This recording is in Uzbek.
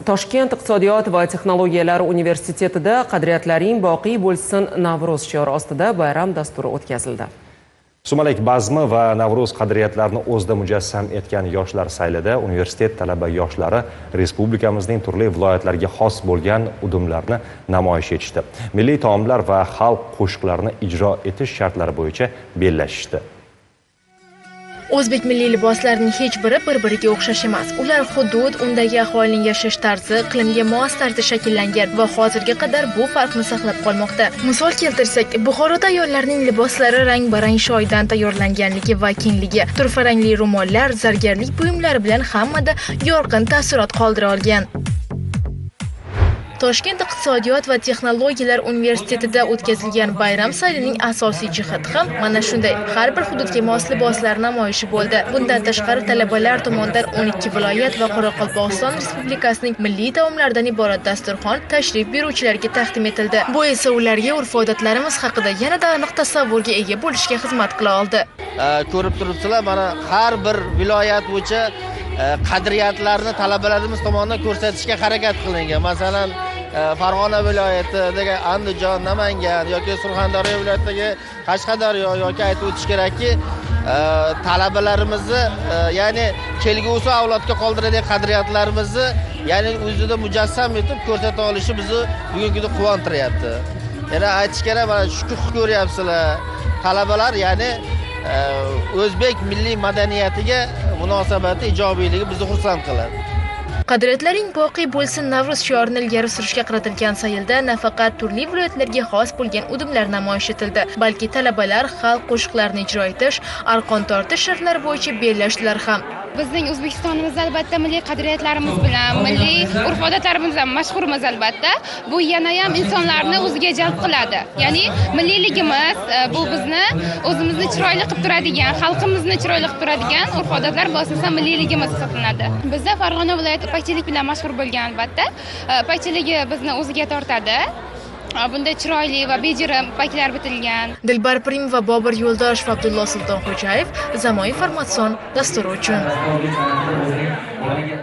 Toshkent iqtisodiyot va texnologiyalar universitetida qadriyatlaring boqiy bo'lsin Navruz shiori ostida bayram dasturi o'tkazildi. Sumalak bazmi va Navruz qadriyatlarini o'zida mujassam etgan yoshlar saylida universitet talaba yoshlari respublikamizning turli viloyatlariga xos bo'lgan udumlarni namoyish etishdi. Milliy taomlar va xalq qo'shiqlarini ijro etish shartlari bo'yicha bellashishdi. O'zbek milliy liboslarining hech biri bir-biriga o'xshash emas. Ular hudud, undagi aholining yashash tarzi, iqlimga mos tarzda shakllangan va hozirga qadar bu farqni saqlab qolmoqda. Misol keltirsak, Buxoroda ayollarning liboslari rang-barang shoydan tayyorlanganligi va kengligi, turfa rangli ro'mollar, zargarlik buyumlari bilan hammada yorqin taassurot qoldira olgan. Toshkent iqtisodiyot va texnologiyalar universitetida o'tkazilgan bayram saylining asosiy jihati ham mana shunday. Har bir hududga mos liboslar namoyishi bo'ldi. Bundan tashqari talabalar tomonidan 12 viloyat va Qoraqalpog'iston Respublikasining milliy taomlaridan iborat dasturxon tashrif buyuruvchilarga taqdim etildi. Bu esa ularga urf-odatlarimiz haqida yanada aniq tasavvurga ega bo'lishga xizmat qila oldi. Ko'rib turibsizlar, mana har bir viloyat bo'yicha qadriyatlarni talabalarimiz tomonidan ko'rsatishga harakat qilingan. Masalan, Farg'ona viloyatidagi Andijon, Namangan yoki Surxondaryo viloyatidagi Qashqadaryo yoki aytib o'tish kerakki, talabalarimizni, ya'ni kelgusi avlodga qoldiradigan qadriyatlarimizni, ya'ni o'zida mujassam etib ko'rsata olishi bizni bugungi kunda quvontiryapti. Yana aytish kerak, mana shukuh ko'ryapsizlar. Talabalar, ya'ni o'zbek milliy madaniyatiga munosabati ijobiyligi bizni xursand qiladi. Qadriyatlaring boqiy bo'lsin Navruz shiorini ilgari surishga qaratilgan saylda nafaqat turli viloyatlarga xos bo'lgan udumlar namoyish etildi, balki talabalar xalq qo'shiqlarini ijro etish, arqon tortish shartlari bo'yicha bellashdilar ham. Bizning O'zbekistonimizda albatta milliy qadriyatlarimiz bilan, milliy urf-odatlarimiz bilan mashhurmiz albatta. Bu yana ham insonlarni o'ziga jalb qiladi. Ya'ni milliyligimiz bu bizni o'zimizni chiroyli qilib turadigan, xalqimizni chiroyli qilib turadigan urf-odatlar asosan milliyligimiz hisoblanadi. Bizda Farg'ona viloyati pakchilik bilan mashhur bo'lgan albatta. Pakchiligi bizni o'ziga tortadi. Bunda chiroyli va bejirim paklar bitilgan. Dilbar Pirimova, Bobur Yo'ldoshev va Abdulloh Sultonxo'jayev zamonaviy formatsion dasturi uchun.